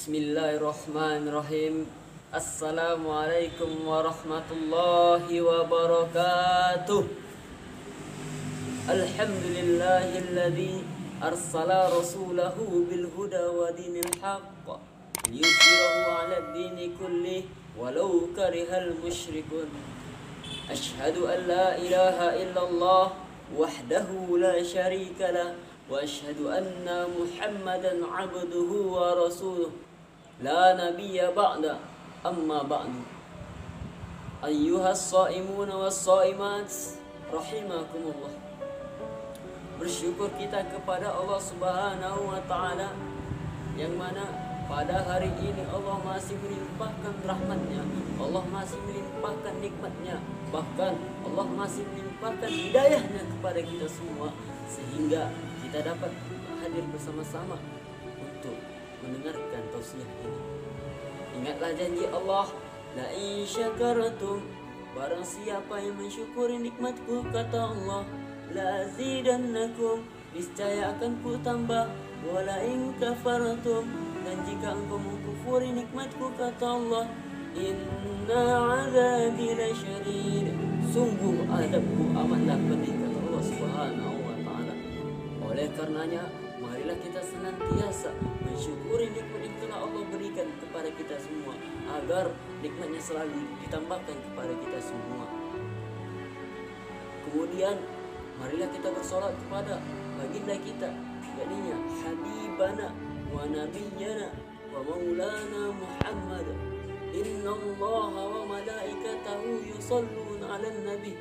Bismillahirrahmanirrahim. Assalamualaikum warahmatullahi wabarakatuh. Alhamdulillahilladzi arsala rasulahu bil huda wa dinil haqq liyudhhirahu 'alad dini kullih walau karihal musyrikun. Asyhadu an la ilaha illallah wahdahu la syarika lah wa asyhadu anna Muhammadan 'abduhu wa rasuluh la nabiyya ba'da amma ba'du. Ayyuhas shaimuna was shaimat rahimakumullah. Bersyukur kita kepada Allah Subhanahu wa taala yang mana pada hari ini Allah masih melimpahkan rahmatnya, Allah masih melimpahkan nikmatnya, bahkan Allah masih melimpahkan hidayahnya kepada kita semua, sehingga kita dapat hadir bersama-sama untuk mendengarkan tausiah ini. Ingatlah janji Allah, la in syakartum, barang siapa yang mensyukuri nikmatku, kata Allah, la azidannakum, niscaya akan ku tambah, wala in kafartum, dan jika engkau mengkufuri nikmatku, kata Allah, inna azabi lasyadid, sungguh adabku amatlah pedih, kata Allah Subhanahu wa taala. Oleh karenanya, marilah kita senantiasa mensyukuri nikmat yang telah Allah berikan kepada kita semua, agar nikmatnya selalu ditambahkan kepada kita semua. Kemudian marilah kita bersolat kepada baginda kita, yakni Habibana wa Nabiyyana wa Maulana Muhammad. Inna Allaha wa malaikatahu yusalluna 'alan nabi.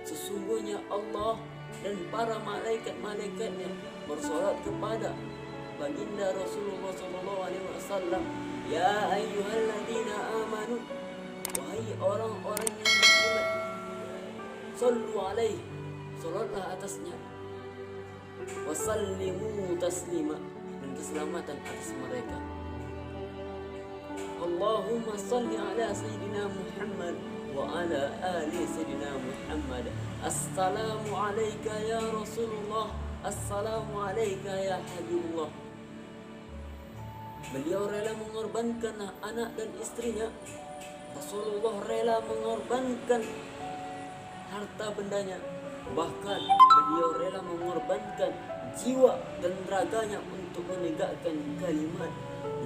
Sesungguhnya Allah dan para malaikat-malaikatnya bersolat kepada baginda Rasulullah sallallahu alaihi wasallam. Ya ayyuhalladzina amanu, wahai orang-orang yang beriman, sallu alaihi, salatlah atasnya, wasallimu taslima, dan keselamatan atas mereka. Allahumma salli ala sayyidina Muhammad wa ala ali sayyidina Muhammad. Assalamu alayka ya Rasulullah, assalamu alayka ya Habibullah. Beliau rela mengorbankan anak dan istrinya. Rasulullah rela mengorbankan harta bendanya, bahkan beliau rela mengorbankan jiwa dan raganya untuk menegakkan kalimat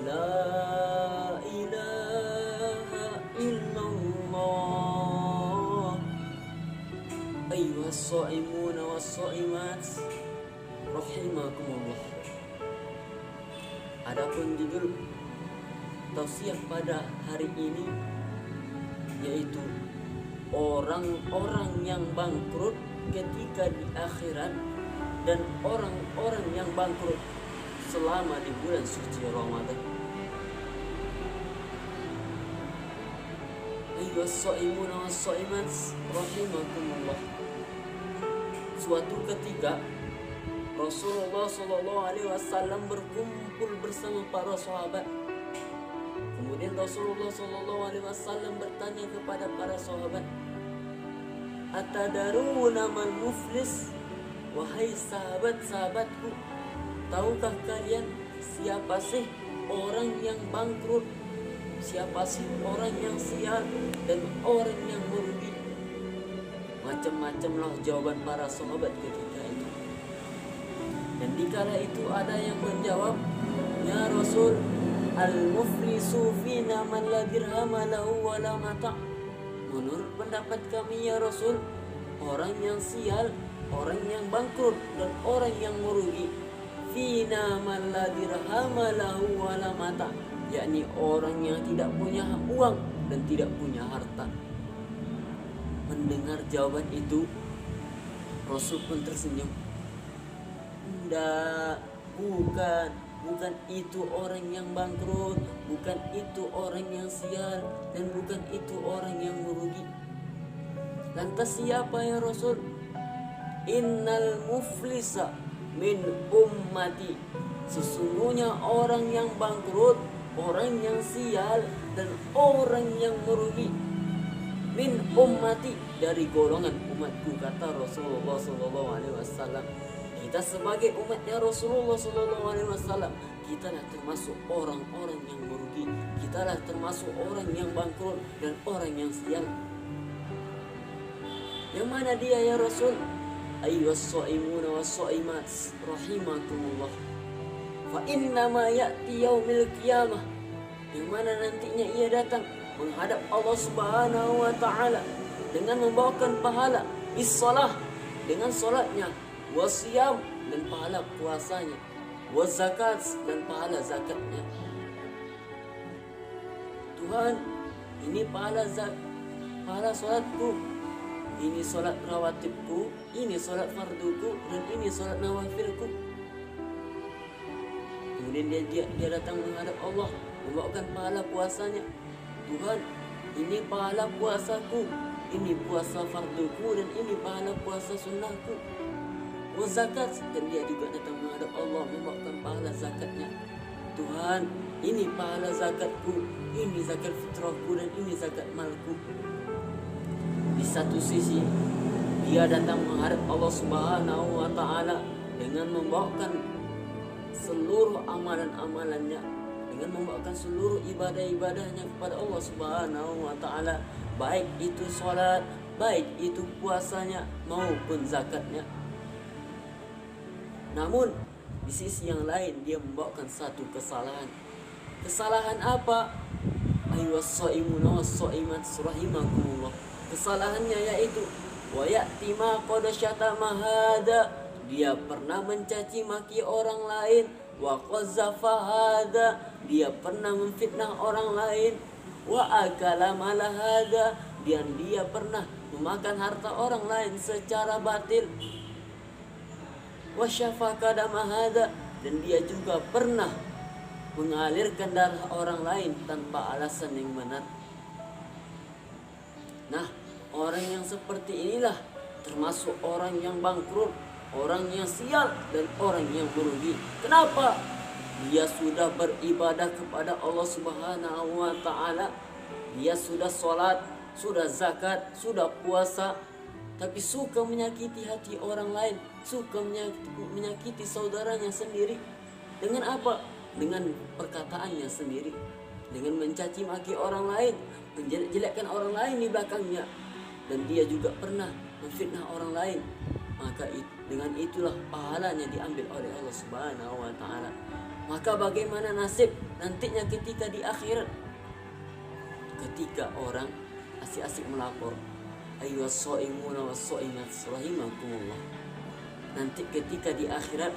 la ilaha illallah. Ayyuhas shaimuna was shaimat rahimakumullah. Adapun judul tausiah pada hari ini yaitu orang-orang yang bangkrut ketika di akhirat dan orang-orang yang bangkrut selama di bulan suci Ramadan. Ayyuhas shaimuna was shaimat rahimakumullah. Suatu ketika Rasulullah sallallahu alaihi wasallam berkumpul bersama para sahabat. Kemudian Rasulullah sallallahu alaihi wasallam bertanya kepada para sahabat, "Atadaruna man muflis?" Wahai sahabat-sahabatku, tahukah kalian siapa sih orang yang bangkrut? Siapa sih orang yang sial dan orang yang merugi? Macam-macamlah jawaban para sahabat ketika itu. Dan dikala itu ada yang menjawab, "Ya Rasul, al-muflisu fina man la dirhama lahu wa la mata'." Menurut pendapat kami ya Rasul, orang yang sial, orang yang bangkrut dan orang yang merugi, fina man la dirhama lahu wa la mata', yakni orang yang tidak punya uang dan tidak punya harta. Mendengar jawaban itu, Rasul pun tersenyum. Tidak, bukan itu orang yang bangkrut, bukan itu orang yang sial, dan bukan itu orang yang merugi. Lantas siapa ya Rasul? Innal muflisa min ummati. Sesungguhnya orang yang bangkrut, orang yang sial, dan orang yang merugi, min ummati, dari golongan umatku, kata Rasulullah sallallahu alaihi wasallam. Kita sebagai umatnya Rasulullah SAW, kita lah termasuk orang-orang yang merugi. Kita lah termasuk orang yang bangkrut dan orang yang sial. Yang mana dia ya Rasul? Ayyuhas shaimuna was shaimat rahimakumullah. Fa innama ya'ti yaumil qiyamah. Yang mana nantinya ia datang menghadap Allah Subhanahu wa taala dengan membawakan pahala bis-shalah, dengan salatnya, wasiyam dan pahala puasanya, wazakat dan pahala zakatnya. Tuhan, ini pahala salatku, ini salat rawatibku, ini salat farduku, dan ini salat nawafilku. Kemudian dia datang menghadap Allah membawakan pahala puasanya. Tuhan, ini pahala puasaku, ini puasa farduku, dan ini pahala puasa sunnahku. Zakat, dan dia juga datang menghadap Allah membawakan pahala zakatnya. Tuhan, ini pahala zakatku, ini zakat fitrahku, dan ini zakat malku. Di satu sisi dia datang menghadap Allah Subhanahu wa taala dengan membawakan seluruh amalan-amalannya, dengan membawakan seluruh ibadah-ibadahnya kepada Allah Subhanahu wa taala, baik itu salat, baik itu puasanya maupun zakatnya. Namun di sisi yang lain dia membawakan satu kesalahan. Kesalahan apa? Ayyuhas shaimuna was shaimat rahimakumullah. Kesalahannya yaitu wa ya'ti ma qad syatama hada. Dia pernah mencaci maki orang lain. Wa qazafa hada. Dia pernah memfitnah orang lain. Wa akala mala hada. Dan dia pernah memakan harta orang lain secara batil. Wa syafaka dama hada. Dan dia juga pernah mengalirkan darah orang lain tanpa alasan yang benar. Nah, orang yang seperti inilah termasuk orang yang bangkrut, orang yang sial, dan orang yang merugi. Kenapa? Dia sudah beribadah kepada Allah Subhanahu wa taala. Dia sudah sholat, sudah zakat, sudah puasa, tapi suka menyakiti hati orang lain, suka menyakiti saudaranya sendiri. Dengan apa? Dengan perkataannya sendiri, dengan mencaci maki orang lain, menjelek-jelekkan orang lain di belakangnya, dan dia juga pernah memfitnah orang lain. Maka dengan itulah pahalanya diambil oleh Allah Subhanahu wa taala. Maka bagaimana nasib nantinya ketika di akhirat? Ketika orang asik-asik melapor, ayyuhas shaimuna was shaimat rahimakumullah. Nanti ketika di akhirat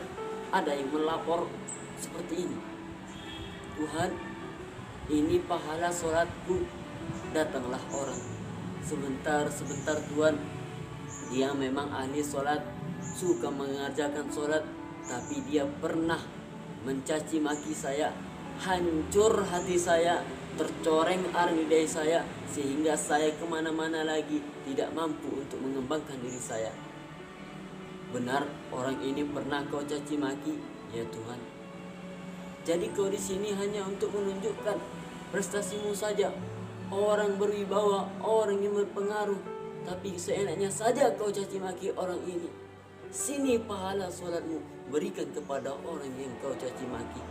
ada yang melapor seperti ini. Tuhan, ini pahala sholatku. Datanglah orang. Sebentar Tuhan, dia memang ahli sholat, suka mengerjakan sholat, tapi dia pernah mencaci maki saya. Hancur hati saya, tercoreng aridai saya, sehingga saya kemana-mana lagi tidak mampu untuk mengembangkan diri saya. Benar, orang ini pernah kau caci maki, ya Tuhan. Jadi kau di sini hanya untuk menunjukkan prestasimu saja, orang berwibawa, orang yang berpengaruh, tapi seenaknya saja kau caci maki orang ini. Sini pahala sholatmu, berikan kepada orang yang kau caci maki.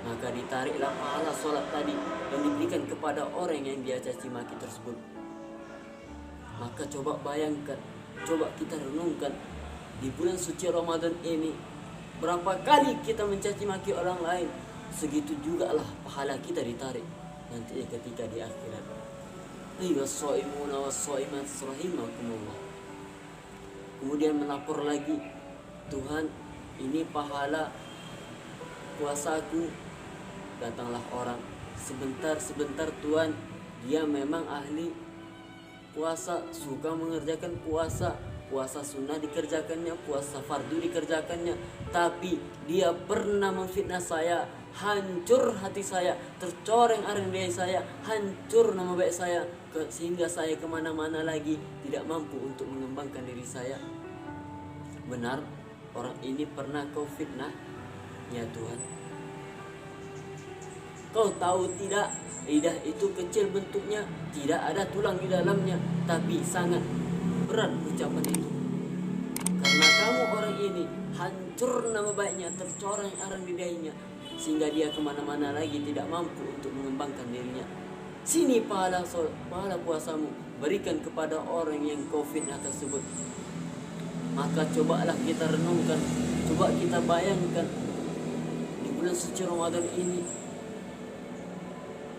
Maka ditariklah pahala sholat tadi dan diberikan kepada orang yang dia caci maki tersebut. Maka coba bayangkan, coba kita renungkan, di bulan suci Ramadan ini berapa kali kita mencaci maki orang lain, segitu juga lah pahala kita ditarik nanti ketika di akhirat. Ayyuhas shaimuna was shaimat rahimakumullah. Kemudian melapor lagi, Tuhan, ini pahala puasaku. Datanglah orang, sebentar Tuhan, dia memang ahli puasa, suka mengerjakan puasa sunnah dikerjakannya, puasa fardu dikerjakannya, tapi dia pernah memfitnah saya. Hancur hati saya, tercoreng aridai saya, hancur nama baik saya, sehingga saya kemana-mana lagi tidak mampu untuk mengembangkan diri saya. Benar, orang ini pernah kau fitnah, ya Tuhan. Kau tahu tidak, lidah itu kecil bentuknya, tidak ada tulang di dalamnya, tapi sangat berat ucapan itu. Karena kamu orang ini, hancur nama baiknya, tercoreng arang di dahinya, sehingga dia kemana-mana lagi tidak mampu untuk mengembangkan dirinya. Sini pahala puasamu, berikan kepada orang yang COVID tersebut. Maka cobalah kita renungkan, coba kita bayangkan di bulan suci Ramadan ini,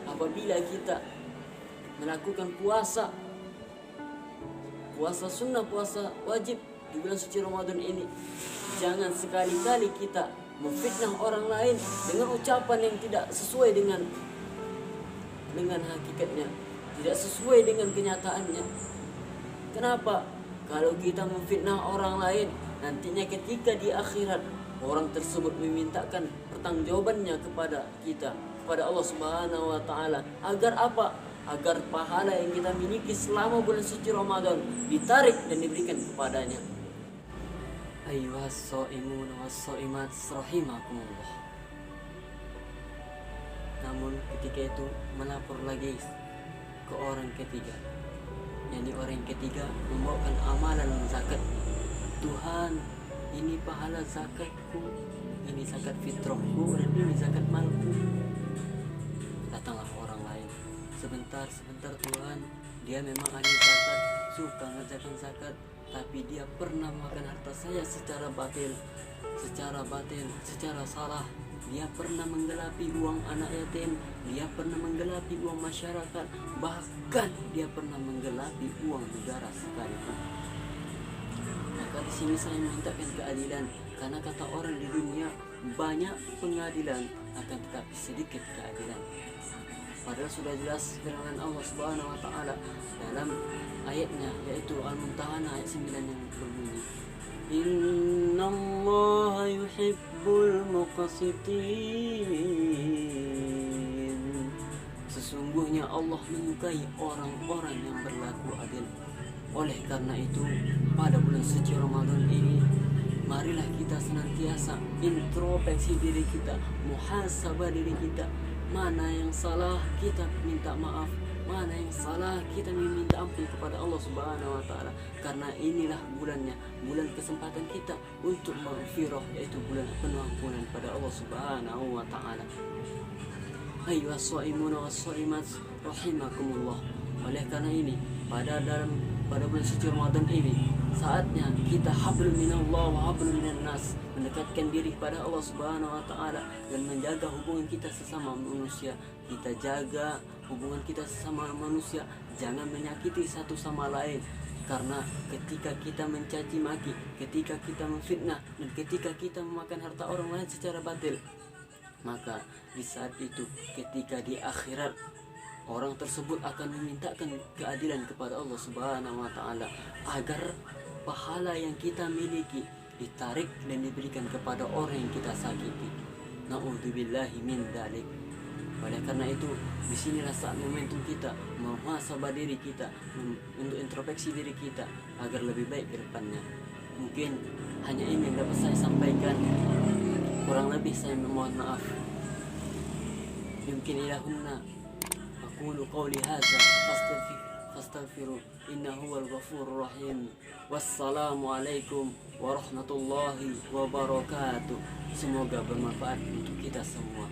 apabila kita melakukan puasa sunnah, puasa wajib di bulan suci Ramadan ini, jangan sekali-kali kita memfitnah orang lain dengan ucapan yang tidak sesuai dengan hakikatnya, tidak sesuai dengan kenyataannya. Kenapa? Kalau kita memfitnah orang lain, nantinya ketika di akhirat orang tersebut memintakan pertanggungjawabannya kepada kita, kepada Allah Subhanahu wa taala. Agar apa? Agar pahala yang kita miliki selama bulan suci Ramadan ditarik dan diberikan kepadanya. Ayyuhas shaimun was-shaimat rahimakumullah. Namun ketika itu melapor lagi ke orang ketiga. Yani orang ketiga membawakan amalan zakat. Tuhan, ini pahala zakatku, ini zakat fitrahku, dan ini zakat malku. Datanglah orang lain. Sebentar Tuhan, dia memang ahli zakat, suka mengerjakan zakat, tapi dia pernah makan harta saya secara batil, secara salah. Dia pernah menggelapi uang anak yatim, dia pernah menggelapi uang masyarakat, bahkan dia pernah menggelapi uang negara sekalipun. Maka di sini saya memintakan keadilan, karena kata orang di dunia banyak pengadilan akan tetapi sedikit keadilan. Padahal sudah jelas firman Allah Subhanahu wa taala dalam ayatnya, yaitu Al-Mumtahanah ayat 9 yang berbunyi, Innallaha yuhibbul muqsitin. Sesungguhnya Allah menyukai orang-orang yang berlaku adil. Oleh karena itu, pada bulan suci Ramadan ini, marilah kita senantiasa introspeksi diri kita, muhasabah diri kita. Mana yang salah kita minta maaf, mana yang salah kita meminta ampun kepada Allah Subhanahu wa taala, karena inilah bulannya, bulan kesempatan kita untuk maghfirah, yaitu bulan penuh ampunan pada Allah Subhanahu wa taala. Ayyuhas shaimun was-shaimat rahimakumullah. Oleh karena ini, pada bulan suci Ramadan ini, saatnya kita hablum minallah wa hablum minan nas, mendekatkan diri kepada Allah Subhanahu wa taala dan menjaga hubungan kita sesama manusia. Kita jaga hubungan kita sesama manusia, jangan menyakiti satu sama lain. Karena ketika kita mencaci maki, ketika kita memfitnah, dan ketika kita memakan harta orang lain secara batil, maka di saat itu ketika di akhirat orang tersebut akan memintakan keadilan kepada Allah Subhanahu wa taala agar pahala yang kita miliki ditarik dan diberikan kepada orang yang kita sakiti. Na'udzubillahi min dzalik. Oleh karena itu, disinilah saat momentum kita muhasabah diri kita, untuk introspeksi diri kita agar lebih baik ke depannya. Mungkin hanya ini yang dapat saya sampaikan. Kurang lebih saya memohon maaf. Yumkin ilahunna aqulu qawli hadza fastaghfiru innahu huwal ghafurur rahim. Wassalamualaikum warahmatullahi wabarakatuh. Semoga bermanfaat untuk kita semua.